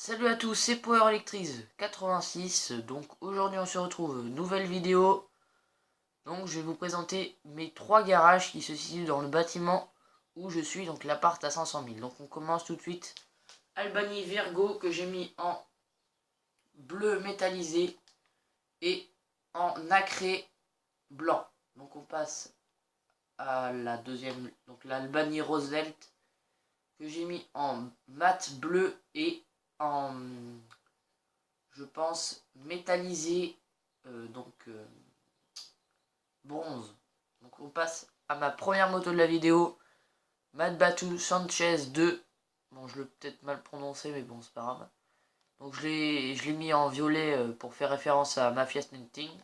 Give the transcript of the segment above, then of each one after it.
Salut à tous, c'est Power Electriz 86. Donc aujourd'hui on se retrouve, nouvelle vidéo. Donc je vais vous présenter mes trois garages qui se situent dans le bâtiment où je suis, donc l'appart à 500 000. Donc on commence tout de suite. Albany Virgo que j'ai mis en bleu métallisé et en nacré blanc. Donc on passe à la deuxième, donc l'Albany Roosevelt que j'ai mis en mat bleu et en, je pense, métallisé, bronze. Donc on passe à ma première moto de la vidéo, Mad Batu Sanchez 2. Bon, je l'ai peut-être mal prononcé, mais bon, c'est pas grave. Donc je l'ai mis en violet pour faire référence à Mafia Snitting.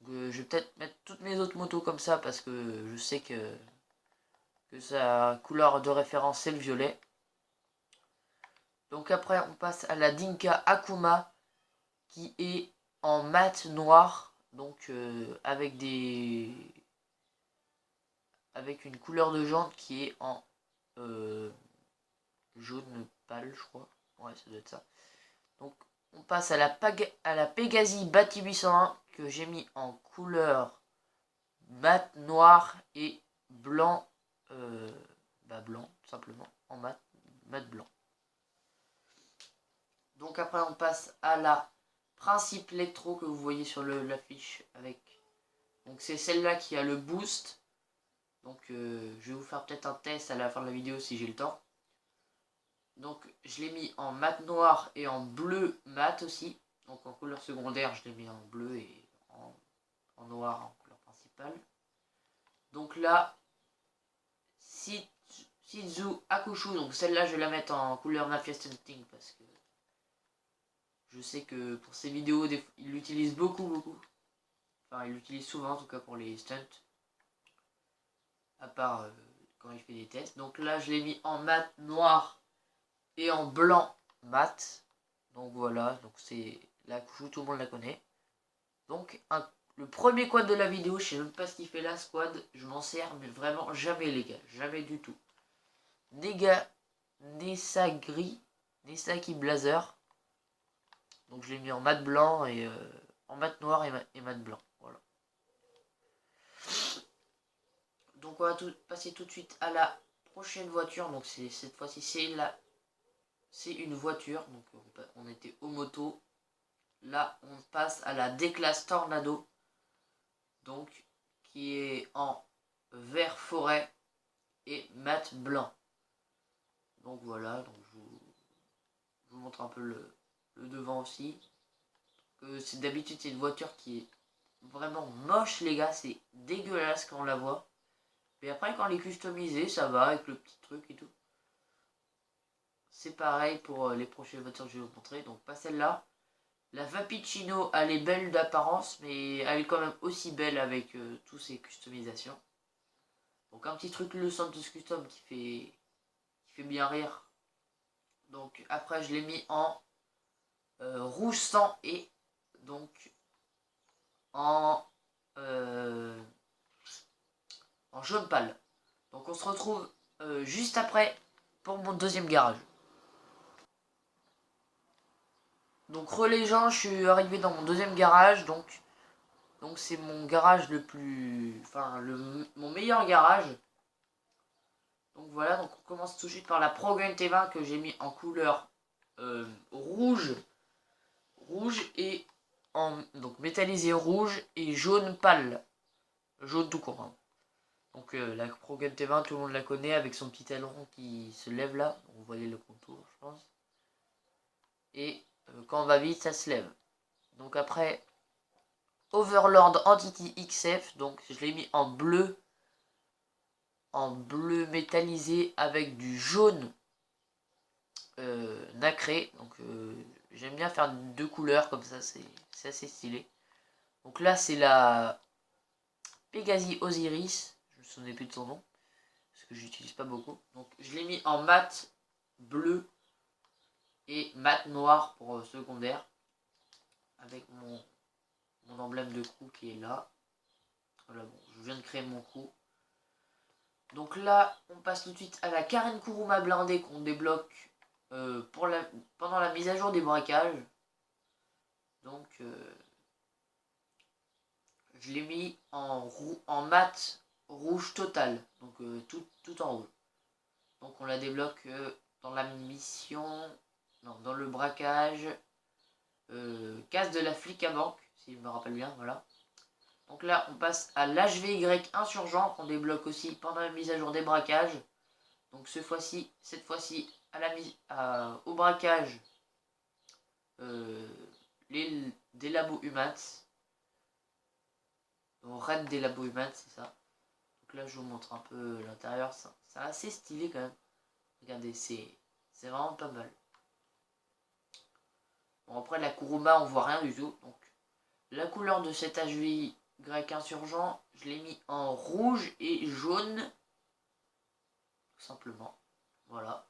Je vais peut-être mettre toutes mes autres motos comme ça parce que je sais que sa couleur de référence c'est le violet. Donc après on passe à la Dinka Akuma qui est en mat noir, donc avec une couleur de jante qui est en jaune pâle, je crois. Ouais, ça doit être ça. Donc on passe à la Pegasi Bati 801 que j'ai mis en couleur mat noir et blanc, blanc tout simplement, en mat blanc. Donc après on passe à la Principe Electro que vous voyez sur l'affiche avec. Donc c'est celle-là qui a le boost. Donc je vais vous faire peut-être un test à la fin de la vidéo si j'ai le temps. Donc je l'ai mis en mat noir et en bleu mat aussi. Donc en couleur secondaire je l'ai mis en bleu et en noir en couleur principale. Donc là, Shizu Akushu, donc celle-là je vais la mettre en couleur Mafia Stunting parce que je sais que pour ces vidéos il l'utilise beaucoup. Enfin il l'utilise souvent en tout cas pour les stunts. À part quand il fait des tests. Donc là je l'ai mis en mat noir et en blanc mat. Donc voilà, donc c'est la Akushu, tout le monde la connaît. Donc le premier quad de la vidéo, je sais même pas ce qu'il fait là, squad, je m'en sers mais vraiment jamais les gars, jamais du tout. Nessa gris, Nesaki Blazer. Donc je l'ai mis en mat blanc et en mat noir et mat blanc. Voilà. Donc on va passer tout de suite à la prochaine voiture. Donc cette fois-ci c'est une voiture. Donc on était aux motos. Là on passe à la D-Class Tornado. Donc qui est en vert forêt et mat blanc. Donc voilà, donc je vous montre un peu le devant aussi. C'est d'habitude c'est une voiture qui est vraiment moche les gars, c'est dégueulasse quand on la voit. Mais après quand elle est customisée, ça va avec le petit truc et tout. C'est pareil pour les prochaines voitures que je vais vous montrer, donc pas celle-là. La Vapicino, elle est belle d'apparence, mais elle est quand même aussi belle avec toutes ses customisations. Donc un petit truc le Santos Custom qui fait bien rire. Donc après je l'ai mis en rouge sang et donc en, euh, en jaune pâle. Donc on se retrouve juste après pour mon deuxième garage. Donc les gens, je suis arrivé dans mon deuxième garage, donc c'est mon garage le plus, enfin mon meilleur garage. Donc voilà, donc on commence tout de suite par la Progun T20 que j'ai mis en couleur rouge et donc métallisé rouge et jaune pâle, jaune tout court. Hein. Donc la Progun T20, tout le monde la connaît avec son petit aileron qui se lève là, vous voyez le contour je pense. Et quand on va vite ça se lève. Donc après Overlord Entity XF, donc je l'ai mis en bleu métallisé avec du jaune nacré. Donc j'aime bien faire deux couleurs comme ça, c'est assez stylé. Donc là c'est la Pegasi Osiris, je me souviens plus de son nom parce que j'utilise pas beaucoup. Donc je l'ai mis en mat bleu et mat noir pour secondaire avec mon emblème de crew qui est là. Voilà, bon, je viens de créer mon crew. Donc là, on passe tout de suite à la Karen Kuruma blindée qu'on débloque pendant la mise à jour des braquages. Donc je l'ai mis en mat rouge total, donc tout en rouge. Donc on la débloque dans la mission, non, dans le braquage, casse de la flic à banque, si je me rappelle bien, voilà. Donc là on passe à l'HVY insurgent qu'on débloque aussi pendant la mise à jour des braquages. Donc cette fois-ci à la mise au braquage des labos humans. Donc raid des labos humans, c'est ça. Donc là je vous montre un peu l'intérieur, c'est assez stylé quand même. Regardez, c'est vraiment pas mal. Bon après la Kuruma on voit rien du tout. Donc la couleur de cet HVI grec insurgent, je l'ai mis en rouge et jaune. Tout simplement. Voilà.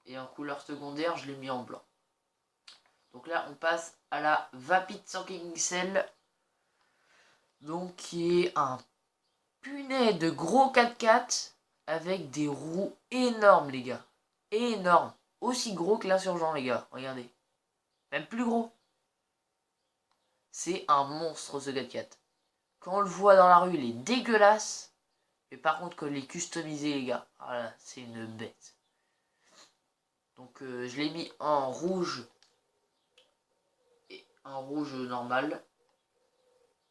Et en couleur secondaire, je l'ai mis en blanc. Donc là on passe à la Vapid 100 XL. Donc qui est un punaise de gros 4x4 avec des roues énormes les gars. Énormes. Aussi gros que l'insurgent les gars. Regardez. Même plus gros. C'est un monstre ce 4x4. Quand on le voit dans la rue, il est dégueulasse. Mais par contre, quand il est customisé, les gars, voilà, c'est une bête. Donc je l'ai mis en rouge. Et en rouge normal.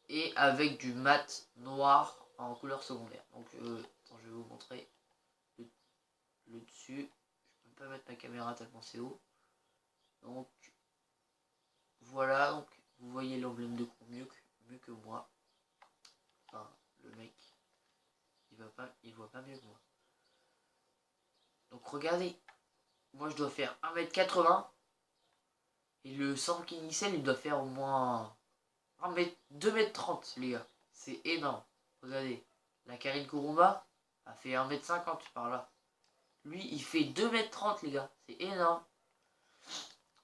Et avec du mat noir en couleur secondaire. Donc attends, je vais vous montrer le dessus. Je peux pas mettre ma caméra tellement c'est haut. Donc voilà, donc vous voyez l'emblème de crew mieux que moi. Enfin, le mec, il voit pas mieux que moi. Donc regardez, moi je dois faire 1m80 et le 100 XL il doit faire au moins 2m30 les gars. C'est énorme. Regardez, la Karine Kuruma a fait 1m50 par là. Lui il fait 2m30 les gars, c'est énorme.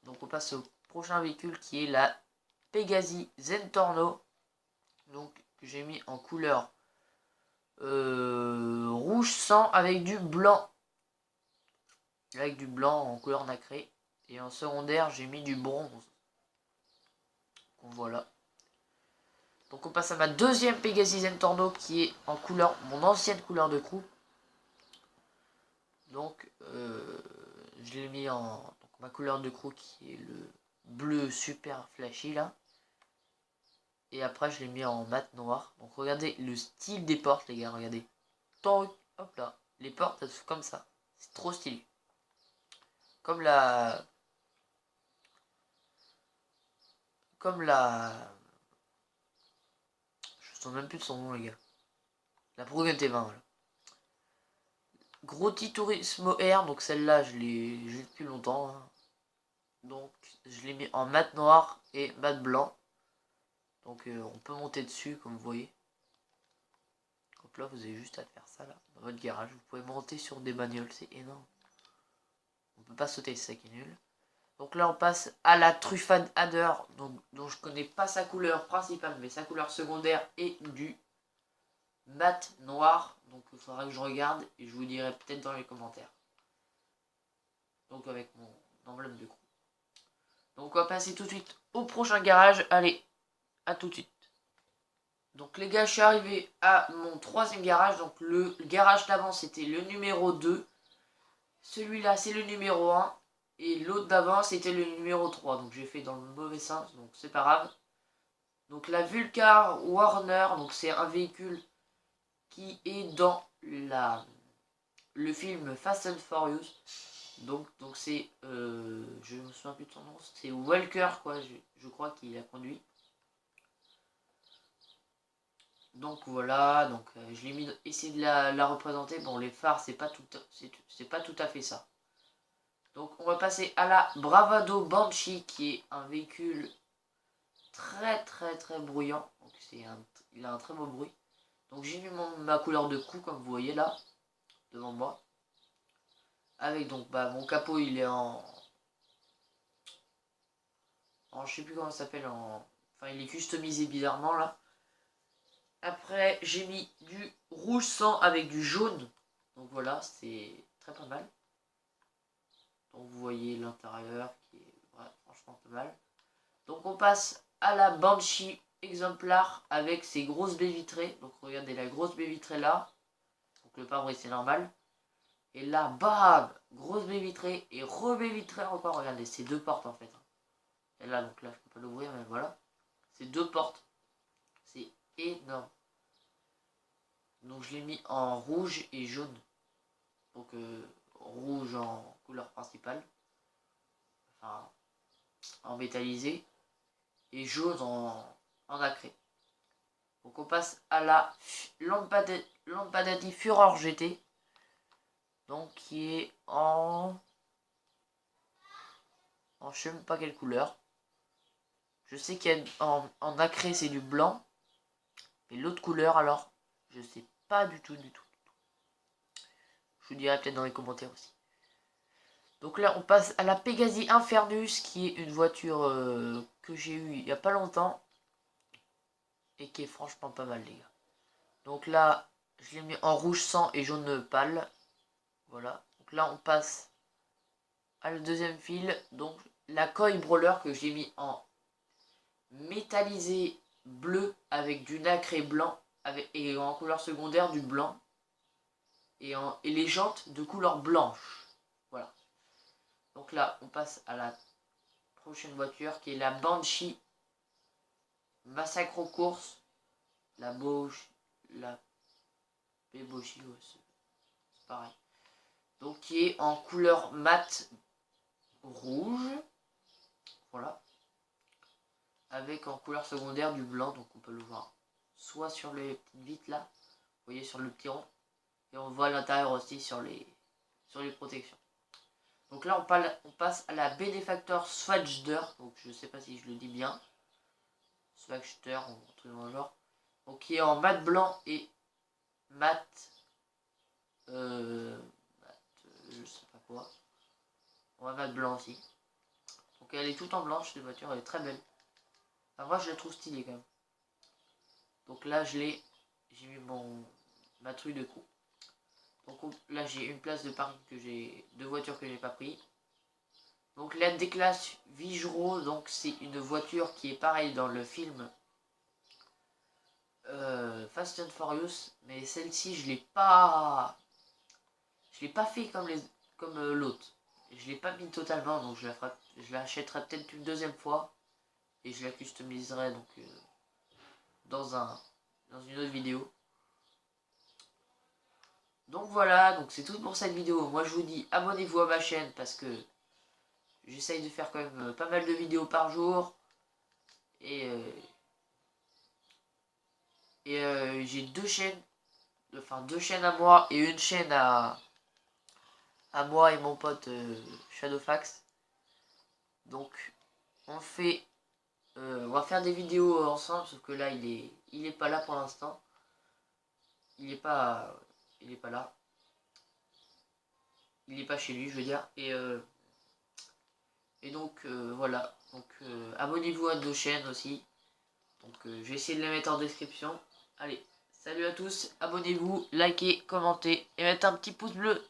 Donc on passe au prochain véhicule qui est la Pegasi Zentorno. Donc que j'ai mis en couleur rouge sang avec du blanc. Avec du blanc en couleur nacrée. Et en secondaire, j'ai mis du bronze. Donc voilà. Donc on passe à ma deuxième Pegasi Zentorno qui est en couleur, mon ancienne couleur de crew. Donc je l'ai mis en donc, ma couleur de crew qui est le bleu super flashy là. Et après je l'ai mis en mat noir. Donc regardez le style des portes les gars, regardez. Hop là, les portes elles sont comme ça. C'est trop stylé. Comme la... Je me souviens même plus de son nom les gars. La Prugen T20 voilà. Grotti Turismo Air, donc celle-là je l'ai depuis longtemps. Hein. Donc je l'ai mis en mat noir et mat blanc. Donc on peut monter dessus comme vous voyez. Hop là vous avez juste à faire ça là. Dans votre garage, vous pouvez monter sur des bagnoles, c'est énorme. On peut pas sauter, c'est ça qui est nul. Donc là on passe à la Truffade Adder, dont je connais pas sa couleur principale, mais sa couleur secondaire est du mat noir. Donc il faudra que je regarde et je vous dirai peut-être dans les commentaires. Donc avec mon emblème de crew. Donc on va passer tout de suite au prochain garage. Allez, à tout de suite. Donc les gars, je suis arrivé à mon troisième garage. Donc le garage d'avant c'était le numéro 2. Celui-là c'est le numéro 1. Et l'autre d'avant c'était le numéro 3. Donc j'ai fait dans le mauvais sens, donc c'est pas grave. Donc la Vulcar Warner, donc c'est un véhicule qui est dans le film Fast and Furious. Donc c'est, je me souviens plus de son nom, c'est Walker quoi, je crois qu'il a conduit. Donc voilà, donc je l'ai mis, essayer de la représenter. Bon les phares c'est pas tout à fait ça. Donc on va passer à la Bravado Banshee qui est un véhicule très bruyant. Donc il a un très beau bruit. Donc j'ai mis ma couleur de cou comme vous voyez là, devant moi. Avec donc mon capot il est je sais plus comment ça s'appelle, enfin il est customisé bizarrement là. Après j'ai mis du rouge sang avec du jaune. Donc voilà, c'est très pas mal. vous voyez l'intérieur qui est franchement pas mal. Donc on passe à la Banshee exemplaire avec ses grosses baies vitrées. Donc regardez la grosse baie vitrée là. Donc le pare-brise c'est normal. Et là, bam, grosse baie vitrée et re-baie vitrée encore. Regardez, c'est deux portes en fait. Et là, donc là, je peux pas l'ouvrir, mais voilà. C'est deux portes. C'est énorme. Donc je l'ai mis en rouge et jaune. Donc rouge en couleur principale. Enfin, en métallisé. Et jaune en nacré. Donc on passe à la Lampadati Fureur GT. Donc qui est en je sais même pas quelle couleur. Je sais qu'il y a en nacré c'est du blanc. Mais l'autre couleur alors, je sais pas du tout. Je vous dirai peut-être dans les commentaires aussi. Donc là on passe à la Pegasi Infernus qui est une voiture que j'ai eue il y a pas longtemps. Et qui est franchement pas mal les gars. Donc là je l'ai mis en rouge sang et jaune pâle. Voilà. Donc là on passe à le deuxième fil. Donc la Koi Brawler que j'ai mis en métallisé bleu avec du nacré blanc et en couleur secondaire du blanc et les jantes de couleur blanche. Voilà. Donc là on passe à la prochaine voiture qui est la Banshee Massacre aux courses. La Beboshi, ouais, c'est pareil. Donc qui est en couleur mat rouge. Voilà. Avec en couleur secondaire du blanc, donc on peut le voir soit sur les petites vitres là, vous voyez sur le petit rond, et on voit à l'intérieur aussi sur les protections. Donc là on passe à la Benefactor Swagster, donc je sais pas si je le dis bien, Swagster ou un truc dans le genre, donc qui est en mat blanc et mat, je sais pas quoi, on va mat blanc aussi. Donc elle est toute en blanche cette voiture, elle est très belle. Enfin, moi je la trouve stylée quand même. Donc là j'ai mis ma truie de coup. Donc là j'ai une place de parking que j'ai, deux voitures que j'ai pas pris. Donc la D-Class Vigero, donc c'est une voiture qui est pareille dans le film Fast and Furious, mais celle-ci je l'ai pas fait comme l'autre. Je l'ai pas mis totalement, donc je l'achèterai peut-être une deuxième fois et je la customiserai donc dans une autre vidéo. Donc voilà, donc c'est tout pour cette vidéo. Moi je vous dis abonnez-vous à ma chaîne parce que j'essaye de faire quand même pas mal de vidéos par jour. Et j'ai deux chaînes à moi et une chaîne à moi et mon pote Shadowfax. Donc on va faire des vidéos ensemble, sauf que là il est pas là pour l'instant. Il est pas là. Il est pas chez lui, je veux dire. Et donc voilà. Donc abonnez-vous à nos chaînes aussi. Donc je vais essayer de les mettre en description. Allez, salut à tous, abonnez-vous, likez, commentez et mettez un petit pouce bleu.